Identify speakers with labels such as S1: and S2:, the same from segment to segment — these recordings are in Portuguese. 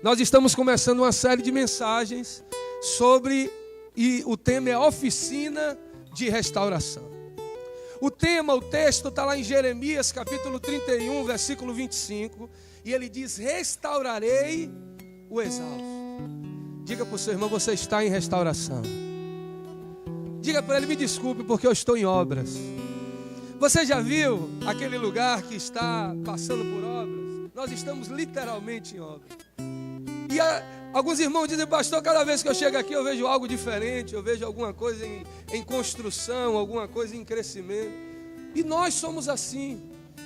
S1: Nós estamos começando uma série de mensagens e o tema é oficina de restauração. O texto está lá em Jeremias capítulo 31, versículo 25, e ele diz: restaurarei o exausto. Diga para o seu irmão: você está em restauração. Diga para ele: me desculpe porque eu estou em obras. Você já viu aquele lugar que está passando por obras? Nós estamos literalmente em obras. E alguns irmãos dizem: pastor, cada vez que eu chego aqui eu vejo algo diferente, eu vejo alguma coisa em construção, alguma coisa em crescimento. E nós somos assim.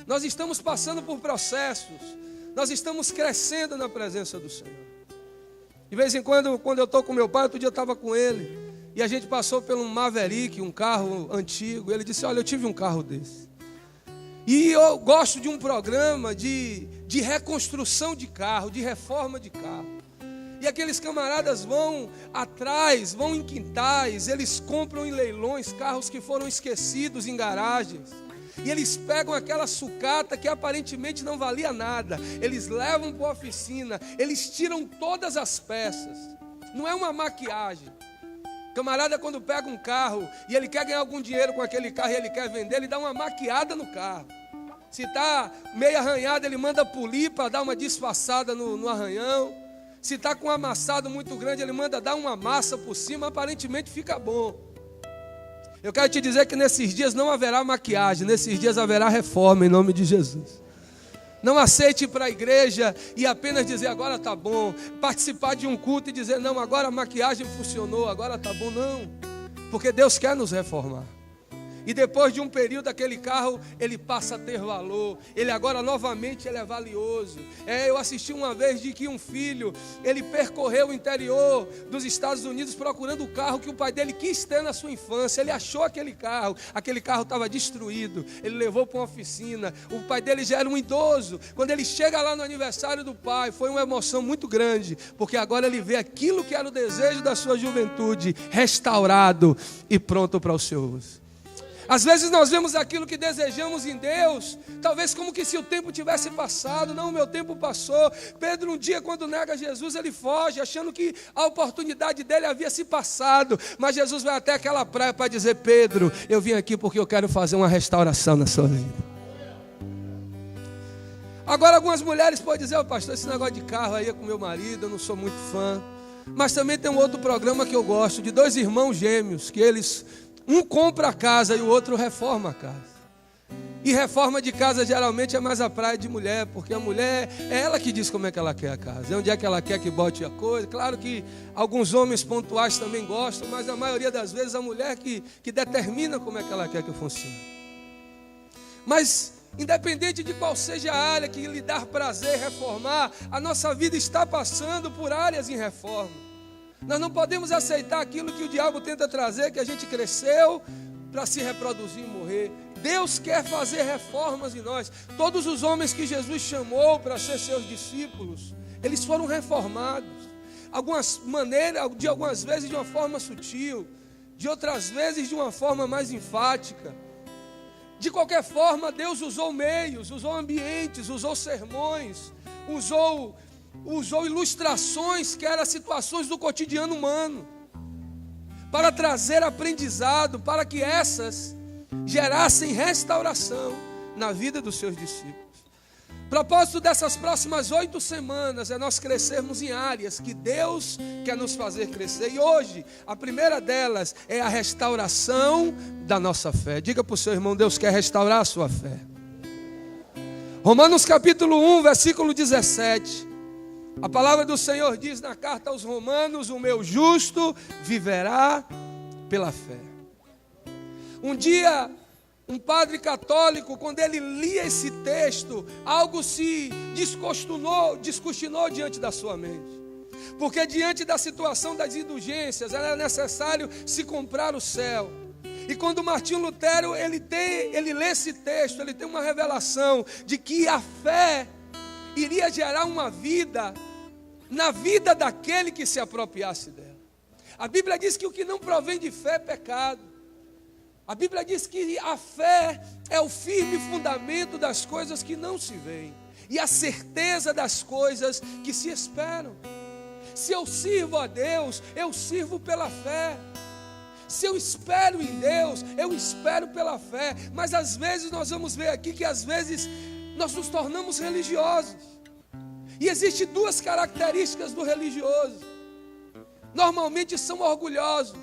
S1: Nós estamos passando por processos, nós estamos crescendo na presença do Senhor. De vez em quando eu estou com meu pai, outro dia eu estava com ele, e a gente passou por um Maverick, um carro antigo, e ele disse: olha, eu tive um carro desse. E eu gosto de um programa de reconstrução de carro, de reforma de carro. E aqueles camaradas vão atrás, vão em quintais, eles compram em leilões carros que foram esquecidos em garagens. E eles pegam aquela sucata que aparentemente não valia nada, eles levam para a oficina, eles tiram todas as peças. Não é uma maquiagem. Camarada, quando pega um carro e ele quer ganhar algum dinheiro com aquele carro e ele quer vender, ele dá uma maquiada no carro. Se está meio arranhado, ele manda polir para dar uma disfarçada no arranhão. Se está com um amassado muito grande, ele manda dar uma massa por cima, aparentemente fica bom. Eu quero te dizer que nesses dias não haverá maquiagem, nesses dias haverá reforma em nome de Jesus. Não aceite ir para a igreja e apenas dizer: agora está bom. Participar de um culto e dizer: não, agora a maquiagem funcionou, agora está bom. Não, porque Deus quer nos reformar. E depois de um período, aquele carro, ele passa a ter valor. Ele agora novamente ele é valioso. Eu assisti uma vez de que um filho, ele percorreu o interior dos Estados Unidos procurando o carro que o pai dele quis ter na sua infância. Ele achou aquele carro estava destruído. Ele levou para uma oficina. O pai dele já era um idoso. Quando ele chega lá no aniversário do pai, foi uma emoção muito grande, porque agora ele vê aquilo que era o desejo da sua juventude, restaurado e pronto para o seu uso. Às vezes nós vemos aquilo que desejamos em Deus, talvez como que se o tempo tivesse passado. Não, o meu tempo passou. Pedro, um dia, quando nega Jesus, ele foge, achando que a oportunidade dele havia se passado. Mas Jesus vai até aquela praia para dizer: Pedro, eu vim aqui porque eu quero fazer uma restauração na sua vida. Agora algumas mulheres podem dizer: pastor, esse negócio de carro aí é com meu marido, eu não sou muito fã. Mas também tem um outro programa que eu gosto, de dois irmãos gêmeos, que um compra a casa e o outro reforma a casa. E reforma de casa geralmente é mais a praia de mulher, porque a mulher é ela que diz como é que ela quer a casa, é onde é que ela quer que bote a coisa. Claro que alguns homens pontuais também gostam, mas a maioria das vezes a mulher que determina como é que ela quer que funcione. Mas independente de qual seja a área que lhe dá prazer reformar, a nossa vida está passando por áreas em reforma. Nós não podemos aceitar aquilo que o diabo tenta trazer, que a gente cresceu para se reproduzir e morrer. Deus quer fazer reformas em nós. Todos os homens que Jesus chamou para ser seus discípulos, eles foram reformados. De algumas vezes de uma forma sutil, de outras vezes de uma forma mais enfática. De qualquer forma, Deus usou meios, usou ambientes, usou sermões, usou ilustrações que eram situações do cotidiano humano, para trazer aprendizado, para que essas gerassem restauração na vida dos seus discípulos. O propósito dessas próximas 8 semanas é nós crescermos em áreas que Deus quer nos fazer crescer. E hoje, a primeira delas é a restauração da nossa fé. Diga para o seu irmão: Deus quer restaurar a sua fé. Romanos capítulo 1, versículo 17. A palavra do Senhor diz na carta aos Romanos: o meu justo viverá pela fé. Um dia, um padre católico, quando ele lia esse texto, algo se descortinou diante da sua mente. Porque diante da situação das indulgências, era necessário se comprar o céu. E quando Martinho Lutero ele lê esse texto, ele tem uma revelação de que a fé iria gerar uma vida na vida daquele que se apropriasse dela. A Bíblia diz que o que não provém de fé é pecado. A Bíblia diz que a fé é o firme fundamento das coisas que não se veem e a certeza das coisas que se esperam. Se eu sirvo a Deus, eu sirvo pela fé. Se eu espero em Deus, eu espero pela fé. Mas às vezes nós vamos ver aqui que às vezes nós nos tornamos religiosos. E existem duas características do religioso. Normalmente são orgulhosos.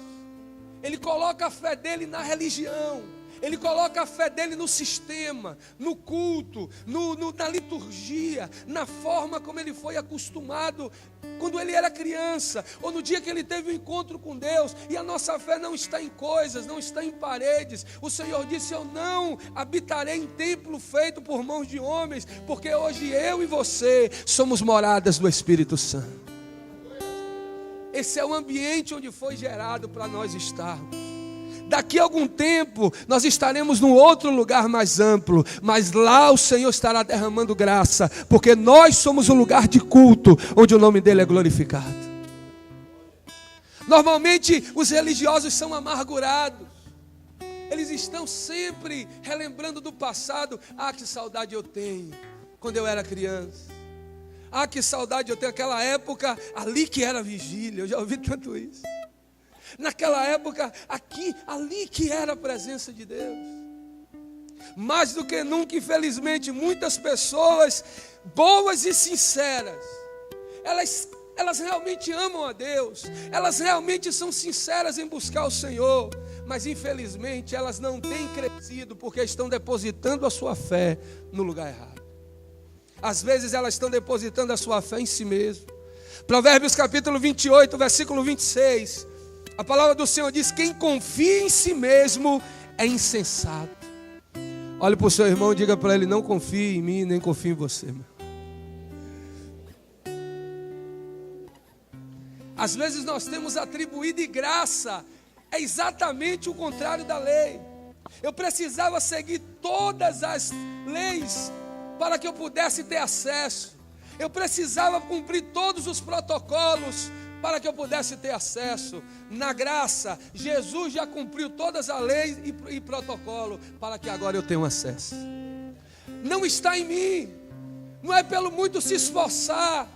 S1: Ele coloca a fé dele na religião. Ele coloca a fé dele no sistema, no culto, na liturgia, na forma como ele foi acostumado quando ele era criança, ou no dia que ele teve um encontro com Deus. E a nossa fé não está em coisas, não está em paredes. O Senhor disse: eu não habitarei em templo feito por mãos de homens, porque hoje eu e você somos moradas do Espírito Santo. Esse é o ambiente onde foi gerado para nós estarmos. Daqui a algum tempo nós estaremos num outro lugar mais amplo, mas lá o Senhor estará derramando graça, porque nós somos um lugar de culto, onde o nome dele é glorificado. Normalmente os religiosos são amargurados. Eles estão sempre relembrando do passado. Ah, que saudade eu tenho quando eu era criança. Ah, que saudade eu tenho aquela época ali que era vigília. Eu já ouvi tanto isso. Naquela época, ali que era a presença de Deus. Mais do que nunca, infelizmente, muitas pessoas boas e sinceras, elas realmente amam a Deus, elas realmente são sinceras em buscar o Senhor, mas infelizmente elas não têm crescido porque estão depositando a sua fé no lugar errado. Às vezes elas estão depositando a sua fé em si mesmo. Provérbios capítulo 28, versículo 26. A palavra do Senhor diz: quem confia em si mesmo é insensato. Olhe para o seu irmão e diga para ele: não confie em mim, nem confie em você. Às vezes nós temos atribuído de graça, é exatamente o contrário da lei. Eu precisava seguir todas as leis para que eu pudesse ter acesso. Eu precisava cumprir todos os protocolos para que eu pudesse ter acesso. Na graça, Jesus já cumpriu todas as leis e protocolo para que agora eu tenha acesso. Não está em mim. Não é pelo muito se esforçar.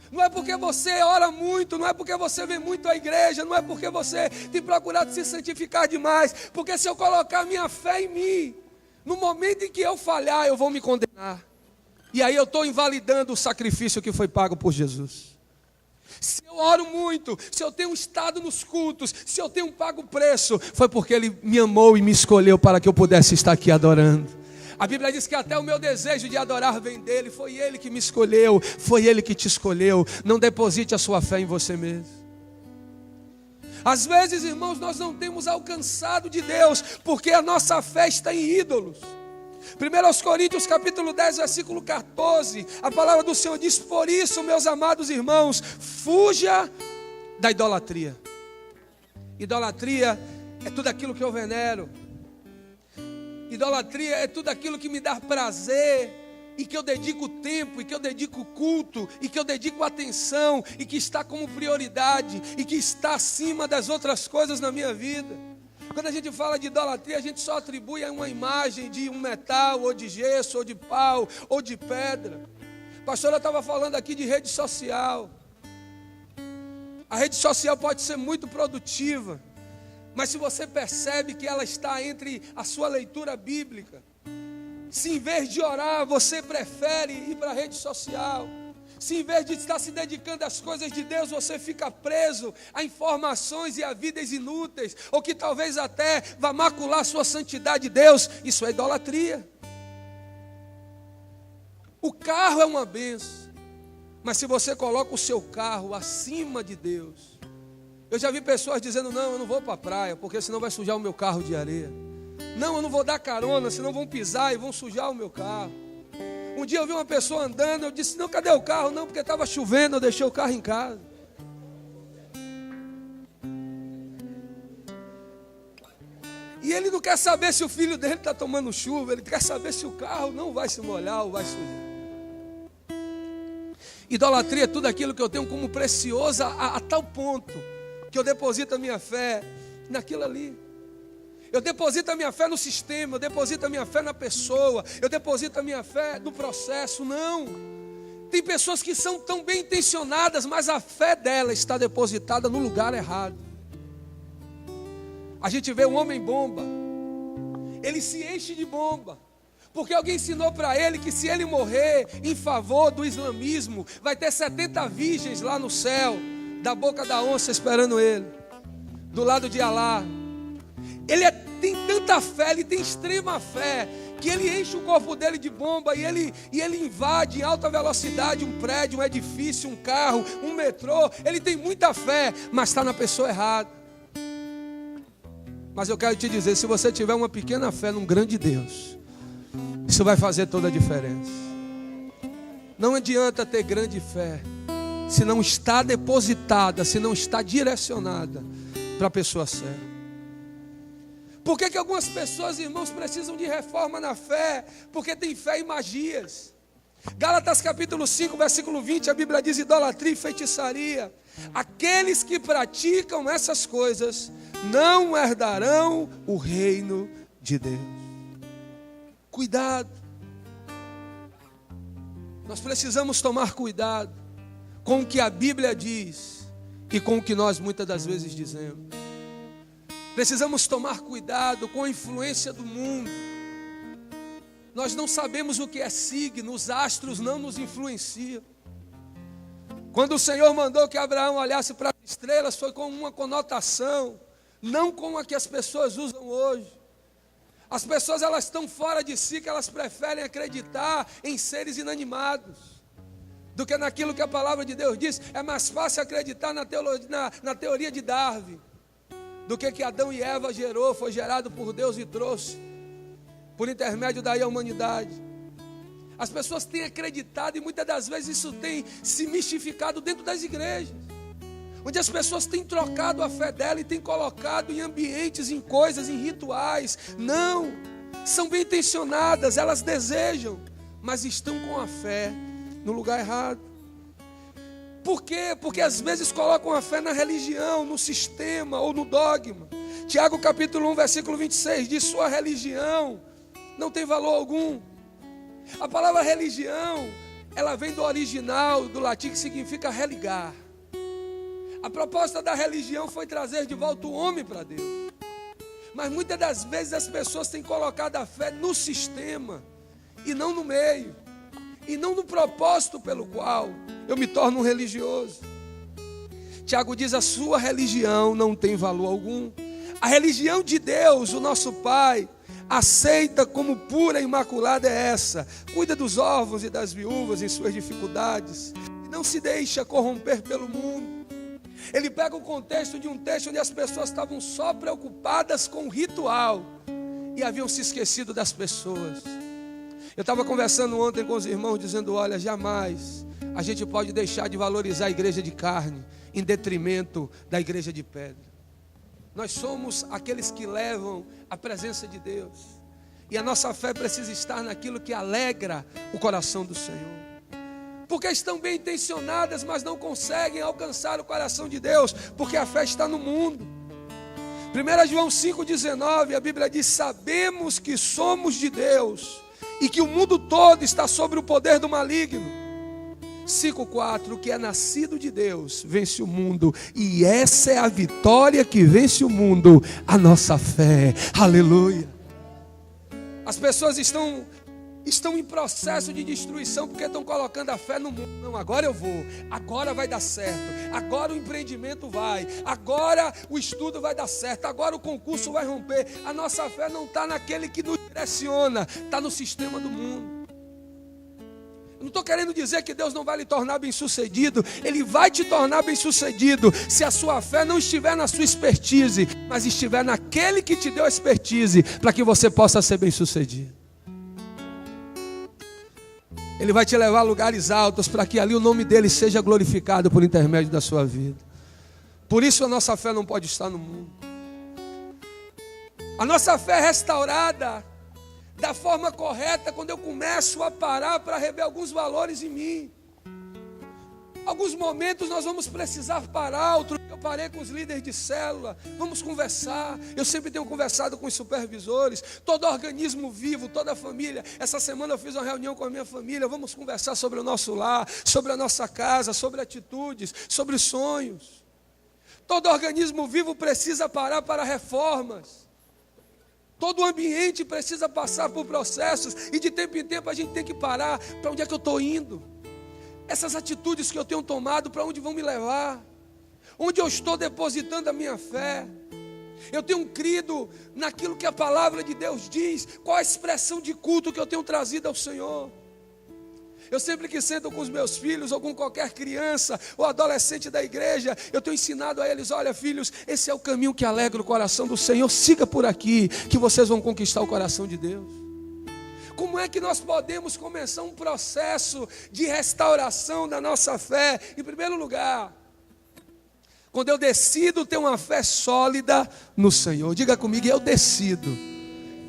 S1: Não é porque você ora muito, não é porque você vem muito à igreja, não é porque você tem procurado se santificar demais. Porque se eu colocar minha fé em mim, no momento em que eu falhar, eu vou me condenar. E aí eu estou invalidando o sacrifício que foi pago por Jesus. Se eu oro muito, se eu tenho estado nos cultos, se eu tenho pago o preço, foi porque Ele me amou e me escolheu para que eu pudesse estar aqui adorando. A Bíblia diz que até o meu desejo de adorar vem dEle. Foi Ele que me escolheu, foi Ele que te escolheu. Não deposite a sua fé em você mesmo. Às vezes, irmãos, nós não temos alcançado de Deus, porque a nossa fé está em ídolos. 1 Coríntios capítulo 10, versículo 14, a palavra do Senhor diz: por isso, meus amados irmãos, fuja da idolatria. Idolatria é tudo aquilo que eu venero. Idolatria é tudo aquilo que me dá prazer, e que eu dedico tempo, e que eu dedico culto, e que eu dedico atenção, e que está como prioridade, e que está acima das outras coisas na minha vida. Quando a gente fala de idolatria, a gente só atribui a uma imagem de um metal, ou de gesso, ou de pau, ou de pedra. A pastora estava falando aqui de rede social. A rede social pode ser muito produtiva, mas se você percebe que ela está entre a sua leitura bíblica, se em vez de orar, você prefere ir para a rede social, se em vez de estar se dedicando às coisas de Deus, você fica preso a informações e a vidas inúteis, ou que talvez até vá macular a sua santidade de Deus, isso é idolatria. O carro é uma bênção, mas se você coloca o seu carro acima de Deus, eu já vi pessoas dizendo: não, eu não vou para a praia, porque senão vai sujar o meu carro de areia. Não, eu não vou dar carona, senão vão pisar e vão sujar o meu carro. Um dia eu vi uma pessoa andando, eu disse: não, cadê o carro? Não, porque estava chovendo, eu deixei o carro em casa. E ele não quer saber se o filho dele está tomando chuva, ele quer saber se o carro não vai se molhar ou vai sujar. Idolatria é tudo aquilo que eu tenho como precioso a tal ponto que eu deposito a minha fé naquilo ali. Eu deposito a minha fé no sistema, eu deposito a minha fé na pessoa, eu deposito a minha fé no processo. Não. Tem pessoas que são tão bem intencionadas, mas a fé dela está depositada no lugar errado. A gente vê um homem bomba, ele se enche de bomba, porque alguém ensinou para ele que se ele morrer em favor do islamismo, vai ter 70 virgens lá no céu, da boca da onça esperando ele, do lado de Alá. Ele tem tanta fé, ele tem extrema fé, que ele enche o corpo dele de bomba e ele invade em alta velocidade um prédio, um edifício, um carro, um metrô. Ele tem muita fé, mas está na pessoa errada. Mas eu quero te dizer, se você tiver uma pequena fé num grande Deus, isso vai fazer toda a diferença. Não adianta ter grande fé se não está depositada, se não está direcionada para a pessoa certa. Por que algumas pessoas, irmãos, precisam de reforma na fé? Porque tem fé em magias. Gálatas capítulo 5, versículo 20, a Bíblia diz: idolatria e feitiçaria. Aqueles que praticam essas coisas não herdarão o reino de Deus. Cuidado. Nós precisamos tomar cuidado com o que a Bíblia diz e com o que nós muitas das vezes dizemos. Precisamos tomar cuidado com a influência do mundo. Nós não sabemos o que é signo, os astros não nos influenciam. Quando o Senhor mandou que Abraão olhasse para as estrelas, foi com uma conotação, não com a que as pessoas usam hoje. As pessoas, elas estão fora de si, que elas preferem acreditar em seres inanimados do que naquilo que a palavra de Deus diz. É mais fácil acreditar na teoria de Darwin do que Adão e Eva gerou, foi gerado por Deus e trouxe por intermédio daí a humanidade. As pessoas têm acreditado e muitas das vezes isso tem se mistificado dentro das igrejas, onde as pessoas têm trocado a fé dela e têm colocado em ambientes, em coisas, em rituais. Não, são bem intencionadas, elas desejam, mas estão com a fé no lugar errado. Por quê? Porque às vezes colocam a fé na religião, no sistema ou no dogma. Tiago capítulo 1, versículo 26 diz: sua religião não tem valor algum. A palavra religião, ela vem do original, do latim, que significa religar. A proposta da religião foi trazer de volta o homem para Deus. Mas muitas das vezes as pessoas têm colocado a fé no sistema e não no meio, e não no propósito pelo qual eu me torno um religioso. Tiago diz: a sua religião não tem valor algum. A religião de Deus, o nosso Pai, aceita como pura e imaculada é essa. Cuida dos órfãos e das viúvas em suas dificuldades, e não se deixa corromper pelo mundo. Ele pega o contexto de um texto onde as pessoas estavam só preocupadas com o ritual e haviam se esquecido das pessoas. Eu estava conversando ontem com os irmãos, dizendo: olha, jamais a gente pode deixar de valorizar a igreja de carne em detrimento da igreja de pedra. Nós somos aqueles que levam a presença de Deus, e a nossa fé precisa estar naquilo que alegra o coração do Senhor. Porque estão bem intencionadas, mas não conseguem alcançar o coração de Deus, porque a fé está no mundo. 1 João 5,19, a Bíblia diz: sabemos que somos de Deus e que o mundo todo está sob o poder do maligno. 5,4, o que é nascido de Deus vence o mundo, e essa é a vitória que vence o mundo, a nossa fé. Aleluia. As pessoas estão em processo de destruição porque estão colocando a fé no mundo. Não, agora eu vou, agora vai dar certo, agora o empreendimento vai, agora o estudo vai dar certo, agora o concurso vai romper. A nossa fé não está naquele que nos direciona, está no sistema do mundo. Eu não estou querendo dizer que Deus não vai lhe tornar bem sucedido. Ele vai te tornar bem sucedido se a sua fé não estiver na sua expertise, mas estiver naquele que te deu a expertise para que você possa ser bem sucedido. Ele vai te levar a lugares altos para que ali o nome dele seja glorificado por intermédio da sua vida. Por isso a nossa fé não pode estar no mundo. A nossa fé é restaurada da forma correta quando eu começo a parar para rever alguns valores em mim. Alguns momentos nós vamos precisar parar. Outro dia eu parei com os líderes de célula. Vamos conversar. Eu sempre tenho conversado com os supervisores. Todo organismo vivo, toda família. Essa semana eu fiz uma reunião com a minha família. Vamos conversar sobre o nosso lar, sobre a nossa casa, sobre atitudes, sobre sonhos. Todo organismo vivo precisa parar para reformas. Todo ambiente precisa passar por processos. E de tempo em tempo a gente tem que parar. Para onde é que eu estou indo? Essas atitudes que eu tenho tomado, para onde vão me levar? Onde eu estou depositando a minha fé? Eu tenho crido naquilo que a palavra de Deus diz? Qual a expressão de culto que eu tenho trazido ao Senhor? Eu sempre que sento com os meus filhos, ou com qualquer criança, ou adolescente da igreja, eu tenho ensinado a eles: olha filhos, esse é o caminho que alegra o coração do Senhor, siga por aqui, que vocês vão conquistar o coração de Deus. Como é que nós podemos começar um processo de restauração da nossa fé? Em primeiro lugar, quando eu decido ter uma fé sólida no Senhor. Diga comigo: eu decido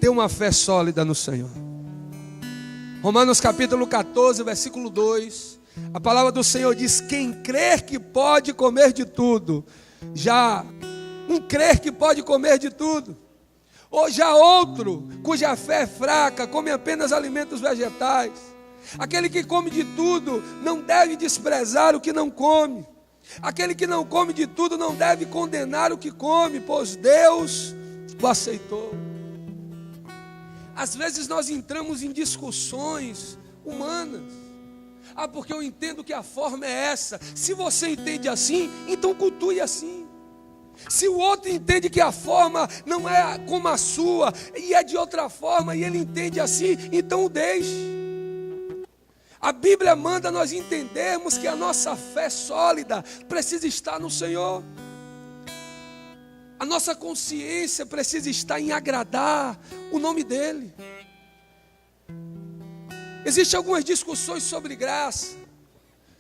S1: ter uma fé sólida no Senhor. Romanos capítulo 14, versículo 2. A palavra do Senhor diz: quem crer que pode comer de tudo, já um crer que pode comer de tudo. Ou já outro, cuja fé é fraca, come apenas alimentos vegetais. Aquele que come de tudo não deve desprezar o que não come. Aquele que não come de tudo não deve condenar o que come, pois Deus o aceitou. Às vezes nós entramos em discussões humanas. Porque eu entendo que a forma é essa. Se você entende assim, então cultue assim. Se o outro entende que a forma não é como a sua, e é de outra forma, e ele entende assim, então o deixe. A Bíblia manda nós entendermos que a nossa fé sólida precisa estar no Senhor. A nossa consciência precisa estar em agradar o nome dEle. Existem algumas discussões sobre graça,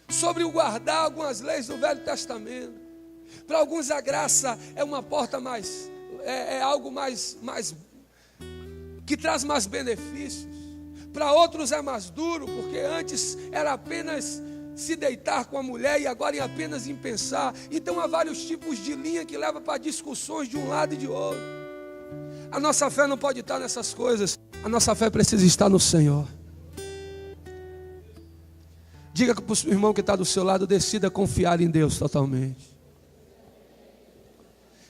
S1: sobre o guardar algumas leis do Velho Testamento. Para alguns a graça é uma porta mais, é algo mais que traz mais benefícios. Para outros é mais duro, porque antes era apenas se deitar com a mulher e agora é apenas em pensar. Então há vários tipos de linha que levam para discussões de um lado e de outro. A nossa fé não pode estar nessas coisas. A nossa fé precisa estar no Senhor. Diga para o irmão que está do seu lado: decida confiar em Deus totalmente.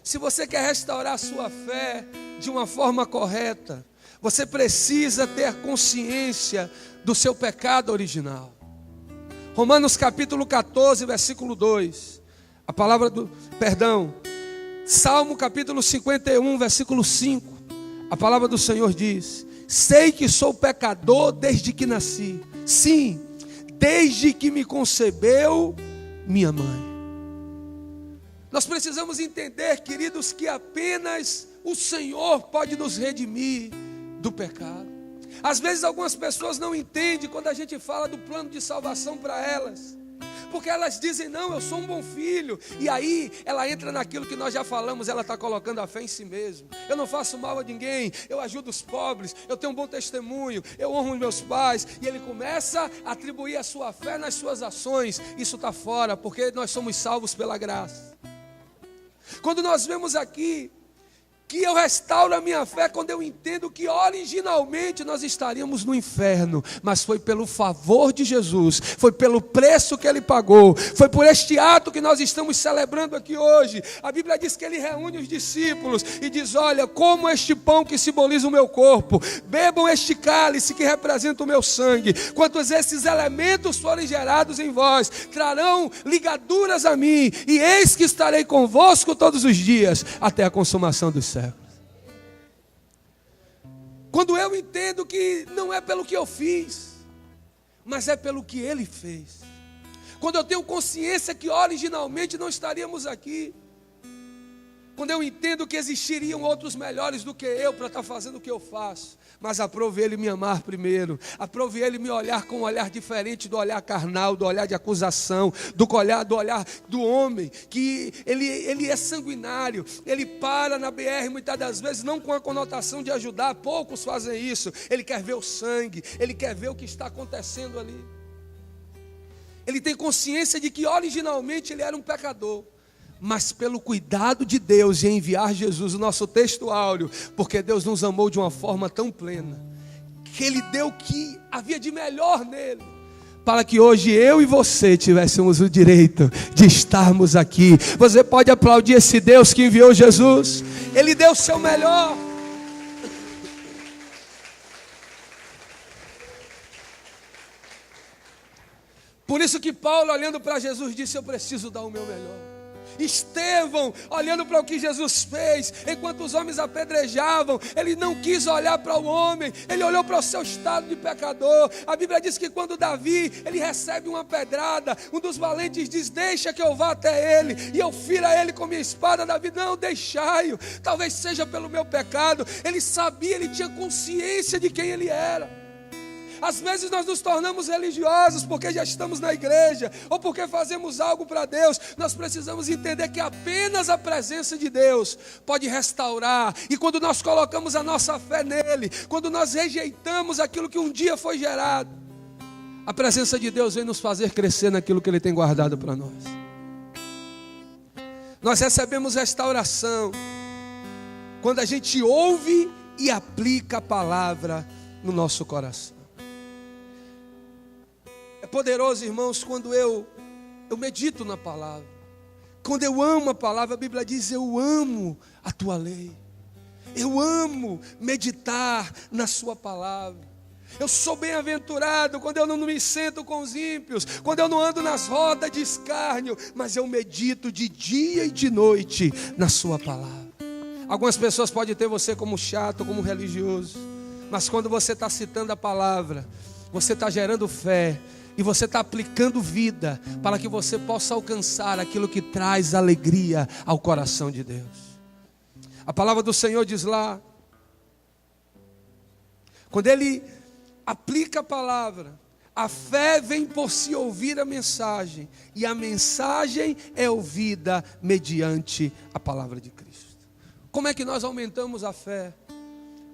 S1: Se você quer restaurar a sua fé de uma forma correta, você precisa ter consciência do seu pecado original. Romanos capítulo 14, versículo 2. Salmo capítulo 51, versículo 5. A palavra do Senhor diz: sei que sou pecador desde que nasci. Sim, desde que me concebeu minha mãe. Nós precisamos entender, queridos, que apenas o Senhor pode nos redimir do pecado. Às vezes algumas pessoas não entendem quando a gente fala do plano de salvação para elas, porque elas dizem: não, eu sou um bom filho. E aí ela entra naquilo que nós já falamos, ela está colocando a fé em si mesma. Eu não faço mal a ninguém, eu ajudo os pobres, eu tenho um bom testemunho, eu honro os meus pais. E ele começa a atribuir a sua fé nas suas ações. Isso está fora, porque nós somos salvos pela graça. Quando nós vemos aqui que eu restauro a minha fé, quando eu entendo que originalmente nós estaríamos no inferno, mas foi pelo favor de Jesus, foi pelo preço que Ele pagou, foi por este ato que nós estamos celebrando aqui hoje. A Bíblia diz que Ele reúne os discípulos e diz: olha, comam este pão que simboliza o meu corpo, bebam este cálice que representa o meu sangue. Quantos esses elementos forem gerados em vós, trarão ligaduras a mim, e eis que estarei convosco todos os dias, até a consumação dos séculos. Quando eu entendo que não é pelo que eu fiz, mas é pelo que Ele fez. Quando eu tenho consciência que originalmente não estaríamos aqui. Quando eu entendo que existiriam outros melhores do que eu para estar fazendo o que eu faço. Mas aprove Ele me amar primeiro. Aprove Ele me olhar com um olhar diferente do olhar carnal, do olhar de acusação, do olhar do homem, que ele é sanguinário. Ele para na BR muitas das vezes não com a conotação de ajudar. Poucos fazem isso. Ele quer ver o sangue, ele quer ver o que está acontecendo ali. Ele tem consciência de que originalmente ele era um pecador. Mas pelo cuidado de Deus em enviar Jesus, o nosso texto áureo, porque Deus nos amou de uma forma tão plena, que Ele deu o que havia de melhor nele, para que hoje eu e você tivéssemos o direito de estarmos aqui. Você pode aplaudir esse Deus que enviou Jesus? Ele deu o seu melhor. Por isso que Paulo, olhando para Jesus, disse: eu preciso dar o meu melhor. Estevão, olhando para o que Jesus fez, enquanto os homens apedrejavam, ele não quis olhar para o homem, ele olhou para o seu estado de pecador. A Bíblia diz que quando Davi, ele recebe uma pedrada, um dos valentes diz: deixa que eu vá até ele, e eu fira ele com minha espada. Davi: não, deixai-o, talvez seja pelo meu pecado. Ele sabia, ele tinha consciência de quem ele era. Às vezes nós nos tornamos religiosos porque já estamos na igreja, ou porque fazemos algo para Deus. Nós precisamos entender que apenas a presença de Deus pode restaurar. E quando nós colocamos a nossa fé nele, quando nós rejeitamos aquilo que um dia foi gerado, a presença de Deus vem nos fazer crescer naquilo que Ele tem guardado para nós. Nós recebemos restauração quando a gente ouve e aplica a palavra no nosso coração. É poderoso, irmãos, quando eu medito na palavra. Quando eu amo a palavra, a Bíblia diz: eu amo a tua lei. Eu amo meditar na sua palavra. Eu sou bem-aventurado quando eu não me sento com os ímpios, quando eu não ando nas rodas de escárnio, mas eu medito de dia e de noite na sua palavra. Algumas pessoas podem ter você como chato, como religioso, mas quando você está citando a palavra, você está gerando fé, e você está aplicando vida para que você possa alcançar aquilo que traz alegria ao coração de Deus. A palavra do Senhor diz lá, quando Ele aplica a palavra, a fé vem por se ouvir a mensagem, e a mensagem é ouvida mediante a palavra de Cristo. Como é que nós aumentamos a fé?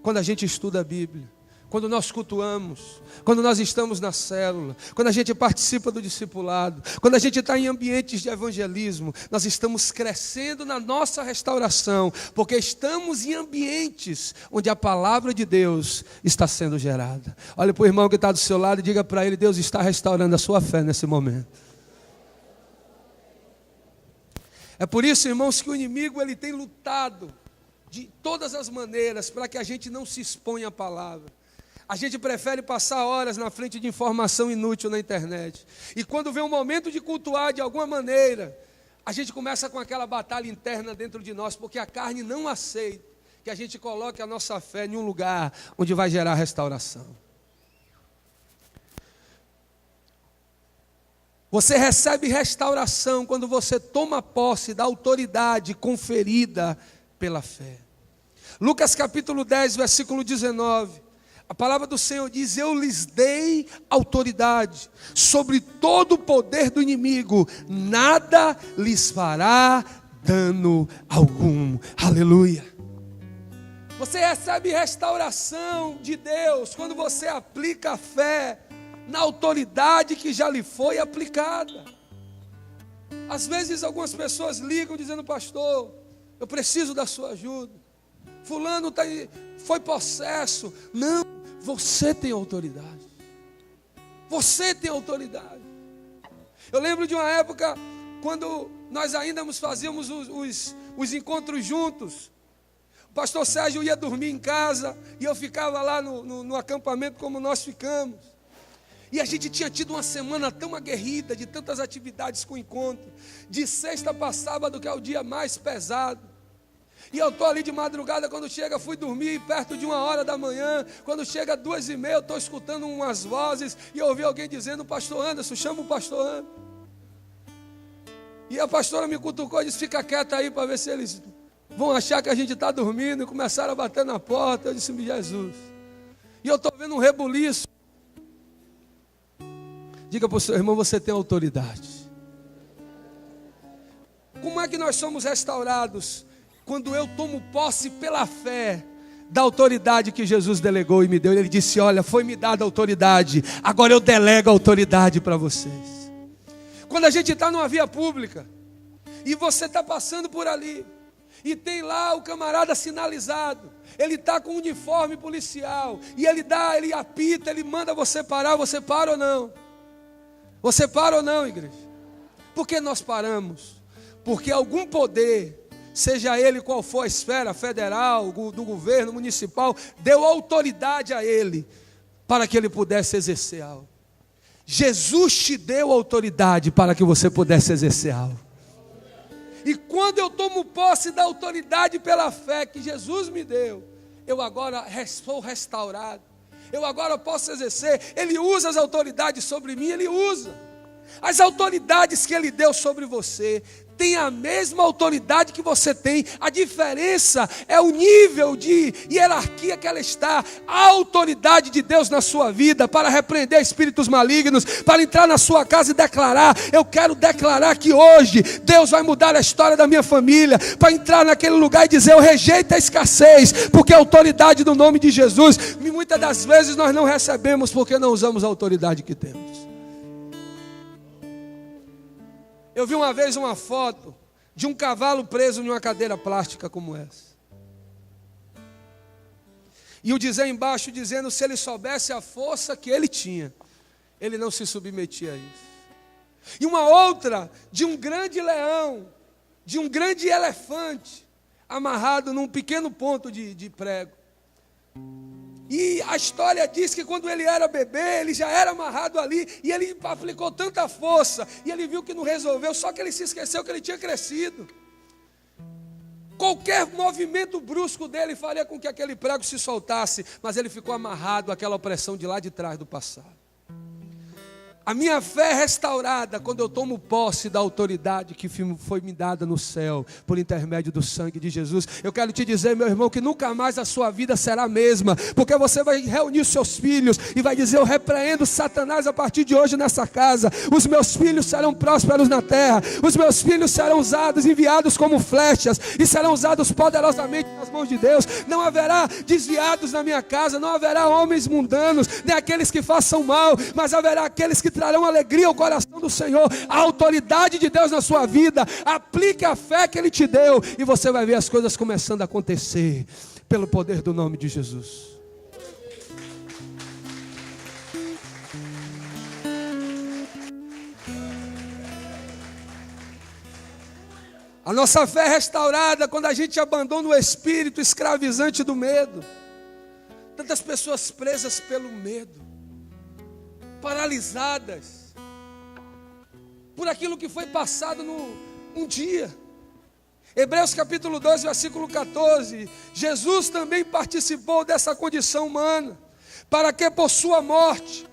S1: Quando a gente estuda a Bíblia, quando nós cultuamos, quando nós estamos na célula, quando a gente participa do discipulado, quando a gente está em ambientes de evangelismo, nós estamos crescendo na nossa restauração, porque estamos em ambientes onde a palavra de Deus está sendo gerada. Olha para o irmão que está do seu lado e diga para ele: Deus está restaurando a sua fé nesse momento. É por isso, irmãos, que o inimigo ele tem lutado de todas as maneiras para que a gente não se exponha à palavra. A gente prefere passar horas na frente de informação inútil na internet. E quando vem um momento de cultuar de alguma maneira, a gente começa com aquela batalha interna dentro de nós, porque a carne não aceita que a gente coloque a nossa fé em um lugar onde vai gerar restauração. Você recebe restauração quando você toma posse da autoridade conferida pela fé. Lucas capítulo 10, versículo 19. A palavra do Senhor diz: eu lhes dei autoridade sobre todo o poder do inimigo, nada lhes fará dano algum. Aleluia. Você recebe restauração de Deus quando você aplica a fé na autoridade que já lhe foi aplicada. Às vezes algumas pessoas ligam dizendo: pastor, eu preciso da sua ajuda. Fulano foi possesso. Não, você tem autoridade. Você tem autoridade. Eu lembro de uma época quando nós ainda fazíamos os encontros juntos. O pastor Sérgio ia dormir em casa e eu ficava lá no acampamento como nós ficamos. E a gente tinha tido uma semana tão aguerrida, de tantas atividades com encontro. De sexta para sábado, que é o dia mais pesado. E eu estou ali de madrugada, quando chega, fui dormir perto de 1h da manhã. Quando chega 2h30, eu estou escutando umas vozes. E eu ouvi alguém dizendo: pastor Anderson, chama o pastor Anderson. E a pastora me cutucou e disse: fica quieto aí para ver se eles vão achar que a gente está dormindo. E começaram a bater na porta. Eu disse: Jesus. E eu estou vendo um rebuliço. Diga para o seu irmão: você tem autoridade. Como é que nós somos restaurados? Quando eu tomo posse pela fé da autoridade que Jesus delegou e me deu. Ele disse: olha, foi me dada autoridade, agora eu delego a autoridade para vocês. Quando a gente está numa via pública e você está passando por ali e tem lá o camarada sinalizado, ele está com um uniforme policial e ele apita, ele manda você parar, você para ou não? Você para ou não, igreja? Por que nós paramos? Porque algum poder, seja ele qual for a esfera, federal, do governo, municipal, deu autoridade a ele para que ele pudesse exercer algo. Jesus te deu autoridade para que você pudesse exercer algo. E quando eu tomo posse da autoridade pela fé que Jesus me deu, eu agora sou restaurado. Eu agora posso exercer. Ele usa as autoridades sobre mim, ele usa. As autoridades que ele deu sobre você tem a mesma autoridade que você tem. A diferença é o nível de hierarquia que ela está. A autoridade de Deus na sua vida para repreender espíritos malignos, para entrar na sua casa e declarar: eu quero declarar que hoje Deus vai mudar a história da minha família, para entrar naquele lugar e dizer: eu rejeito a escassez, porque a autoridade do nome de Jesus, e muitas das vezes nós não recebemos porque não usamos a autoridade que temos. Eu vi uma vez uma foto de um cavalo preso em uma cadeira plástica como essa. E o dizer embaixo dizendo: se ele soubesse a força que ele tinha, ele não se submetia a isso. E uma outra de um grande leão, de um grande elefante, amarrado num pequeno ponto de prego. E a história diz que quando ele era bebê, ele já era amarrado ali, e ele aplicou tanta força, e ele viu que não resolveu, só que ele se esqueceu que ele tinha crescido. Qualquer movimento brusco dele faria com que aquele prego se soltasse, mas ele ficou amarrado àquela opressão de lá de trás do passado. A minha fé é restaurada quando eu tomo posse da autoridade que foi me dada no céu, por intermédio do sangue de Jesus. Eu quero te dizer, meu irmão, que nunca mais a sua vida será a mesma, porque você vai reunir os seus filhos e vai dizer: eu repreendo Satanás a partir de hoje nessa casa. Os meus filhos serão prósperos na terra, os meus filhos serão usados, enviados como flechas, e serão usados poderosamente nas mãos de Deus. Não haverá desviados na minha casa, não haverá homens mundanos, nem aqueles que façam mal, mas haverá aqueles que trarão alegria ao coração do Senhor. A autoridade de Deus na sua vida. Aplique a fé que Ele te deu, e você vai ver as coisas começando a acontecer, pelo poder do nome de Jesus. A nossa fé é restaurada quando a gente abandona o espírito escravizante do medo. Tantas pessoas presas pelo medo, paralisadas por aquilo que foi passado um dia. Hebreus capítulo 12, versículo 14. Jesus também participou dessa condição humana, para que por sua morte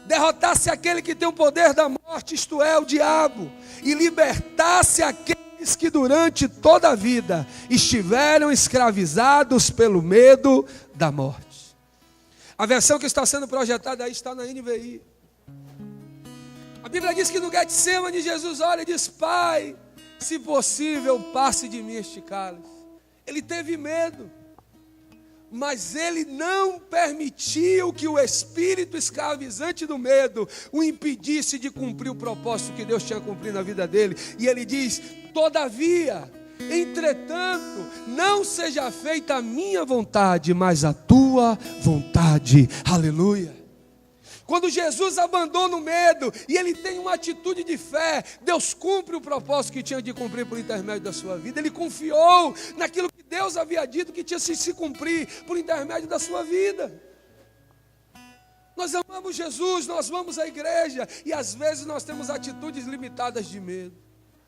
S1: derrotasse aquele que tem o poder da morte, isto é, o diabo, e libertasse aqueles que durante toda a vida estiveram escravizados pelo medo da morte. A versão que está sendo projetada aí está na NVI. A Bíblia diz que no Getsemane Jesus olha e diz: Pai, se possível, passe de mim este cálice. Ele teve medo, mas ele não permitiu que o espírito escravizante do medo o impedisse de cumprir o propósito que Deus tinha cumprido na vida dele. E ele diz: todavia, entretanto, não seja feita a minha vontade, mas a tua vontade. Aleluia. Quando Jesus abandona o medo e ele tem uma atitude de fé, Deus cumpre o propósito que tinha de cumprir por intermédio da sua vida. Ele confiou naquilo que Deus havia dito que tinha se cumprir por intermédio da sua vida. Nós amamos Jesus, nós vamos à igreja, e às vezes nós temos atitudes limitadas de medo.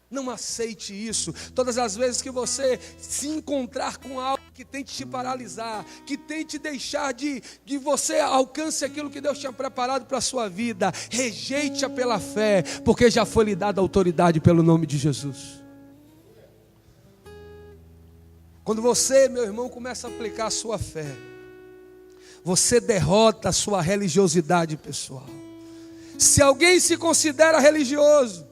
S1: Não aceite isso. Todas as vezes que você se encontrar com algo que tente te paralisar, que tente deixar de você alcance aquilo que Deus tinha preparado para a sua vida, rejeite-a pela fé, porque já foi lhe dada autoridade pelo nome de Jesus. Quando você, meu irmão, começa a aplicar a sua fé, você derrota a sua religiosidade pessoal. Se alguém se considera religioso,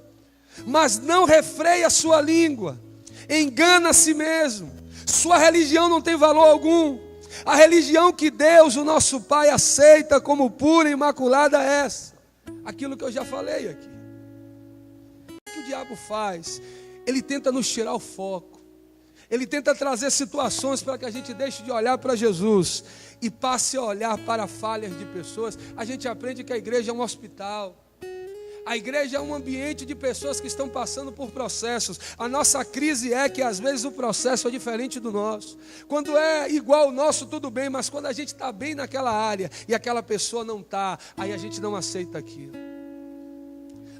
S1: mas não refreia a sua língua, engana a si mesmo, sua religião não tem valor algum. A religião que Deus, o nosso Pai, aceita como pura e imaculada é essa. Aquilo que eu já falei aqui. diabo faz? Ele tenta nos tirar o foco. Ele tenta trazer situações para que a gente deixe de olhar para Jesus e passe a olhar para falhas de pessoas. A gente aprende que a igreja é um hospital. A igreja é um ambiente de pessoas que estão passando por processos. A nossa crise é que às vezes o processo é diferente do nosso. Quando é igual ao nosso, tudo bem, mas quando a gente está bem naquela área e aquela pessoa não está, aí a gente não aceita aquilo.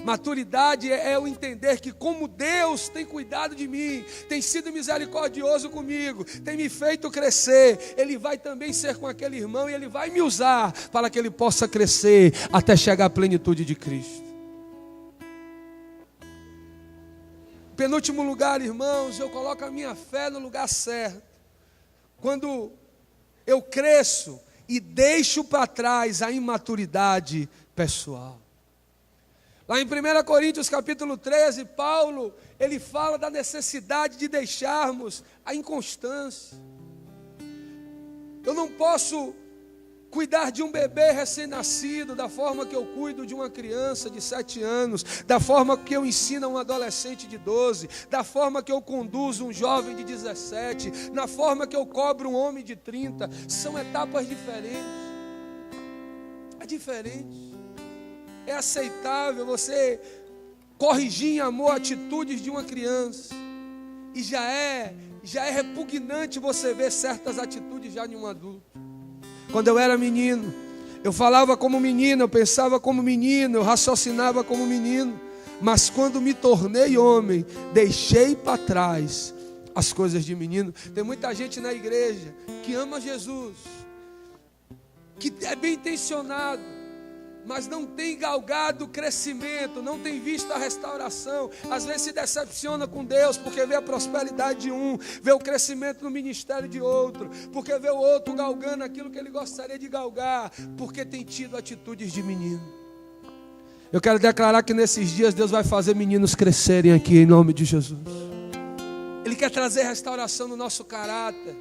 S1: Maturidade é o entender que como Deus tem cuidado de mim, tem sido misericordioso comigo, tem me feito crescer, Ele vai também ser com aquele irmão e Ele vai me usar para que ele possa crescer até chegar à plenitude de Cristo. Penúltimo lugar, irmãos, eu coloco a minha fé no lugar certo. Quando eu cresço e deixo para trás a imaturidade pessoal. Lá em 1 Coríntios capítulo 13, Paulo, ele fala da necessidade de deixarmos a inconstância. Eu não posso cuidar de um bebê recém-nascido da forma que eu cuido de uma criança de 7 anos, da forma que eu ensino a um adolescente de 12, da forma que eu conduzo um jovem de 17, na forma que eu cobro um homem de 30. São etapas diferentes. É diferente. É aceitável você corrigir em amor atitudes de uma criança. E já é repugnante você ver certas atitudes já de um adulto. Quando eu era menino, eu falava como menino, eu pensava como menino, eu raciocinava como menino. Mas quando me tornei homem, deixei para trás as coisas de menino. Tem muita gente na igreja que ama Jesus, que é bem intencionado, mas não tem galgado o crescimento, não tem visto a restauração. Às vezes se decepciona com Deus, porque vê a prosperidade de um, vê o crescimento no ministério de outro, porque vê o outro galgando aquilo que ele gostaria de galgar, porque tem tido atitudes de menino. Eu quero declarar que nesses dias Deus vai fazer meninos crescerem aqui, em nome de Jesus. Ele quer trazer restauração no nosso caráter.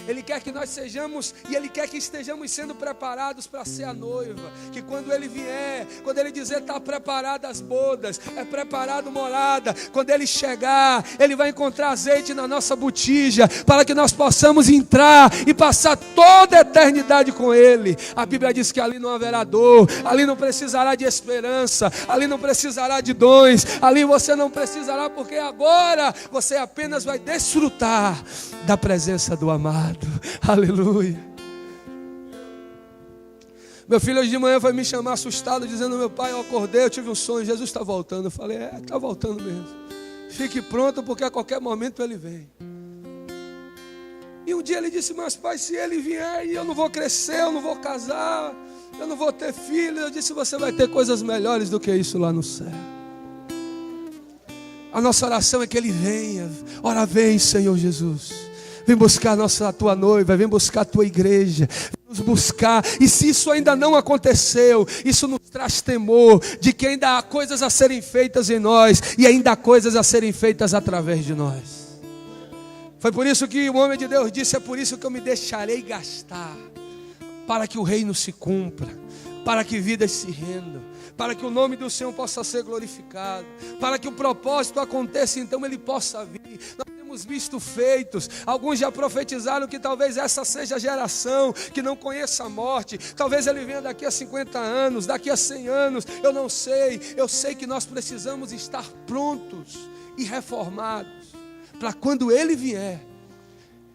S1: Ele quer que nós sejamos, e Ele quer que estejamos sendo preparados para ser a noiva. Que quando Ele vier, quando Ele dizer está preparada as bodas, é preparado morada. Quando Ele chegar, Ele vai encontrar azeite na nossa botija, para que nós possamos entrar e passar toda a eternidade com Ele. A Bíblia diz que ali não haverá dor, ali não precisará de esperança, ali não precisará de dons, ali você não precisará, porque agora você apenas vai desfrutar da presença do amado. Aleluia. Meu filho hoje de manhã foi me chamar assustado, dizendo: meu pai, eu acordei, eu tive um sonho, Jesus está voltando. Eu falei: está voltando mesmo. Fique pronto, porque a qualquer momento ele vem. E um dia ele disse: mas pai, se ele vier e eu não vou crescer, eu não vou casar, eu não vou ter filho. Eu disse: você vai ter coisas melhores do que isso lá no céu. A nossa oração é que ele venha. Ora, vem, Senhor Jesus. Vem buscar a tua noiva, vem buscar a tua igreja, vem nos buscar. E se isso ainda não aconteceu, isso nos traz temor de que ainda há coisas a serem feitas em nós, e ainda há coisas a serem feitas através de nós. Foi por isso que o homem de Deus disse: é por isso que eu me deixarei gastar, para que o reino se cumpra, para que vidas se rendam, para que o nome do Senhor possa ser glorificado, para que o propósito aconteça, então ele possa vir. Nós temos visto feitos, alguns já profetizaram que talvez essa seja a geração que não conheça a morte. Talvez ele venha daqui a 50 anos, daqui a 100 anos, eu não sei. Eu sei que nós precisamos estar prontos e reformados, para quando ele vier,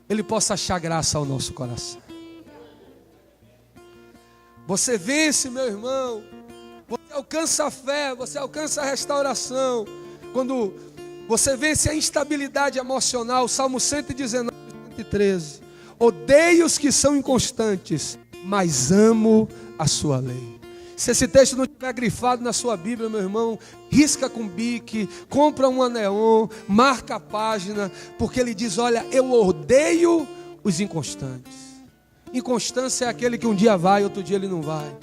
S1: ele possa achar graça ao nosso coração. Você vence, meu irmão, você alcança a fé, você alcança a restauração, quando você vence a instabilidade emocional. Salmo 119, 113. Odeio os que são inconstantes, mas amo a sua lei. Se esse texto não estiver grifado na sua Bíblia, meu irmão, risca com bique, compra uma neon, marca a página, porque ele diz: olha, eu odeio os inconstantes. Inconstância é aquele que um dia vai, outro dia ele não vai.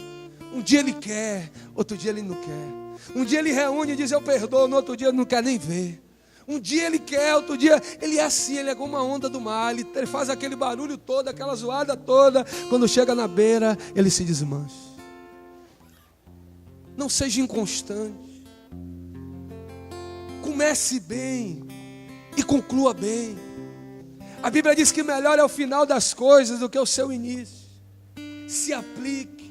S1: Um dia ele quer, outro dia ele não quer. Um dia ele reúne e diz: eu perdoo, no outro dia ele não quer nem ver. Um dia ele quer, outro dia ele é assim, ele é como uma onda do mar, ele faz aquele barulho todo, aquela zoada toda. Quando chega na beira, ele se desmancha. Não seja inconstante. comece bem e conclua bem. A Bíblia diz que melhor é o final das coisas do que o seu início. Se aplique,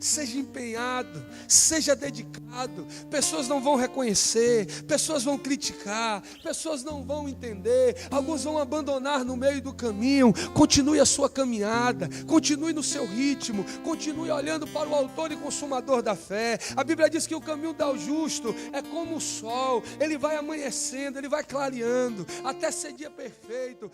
S1: seja empenhado, seja dedicado. Pessoas não vão reconhecer, pessoas vão criticar, pessoas não vão entender, alguns vão abandonar no meio do caminho. Continue a sua caminhada, continue no seu ritmo, continue olhando para o autor e consumador da fé. A Bíblia diz que o caminho do justo é como o sol, ele vai amanhecendo, ele vai clareando, até ser dia perfeito.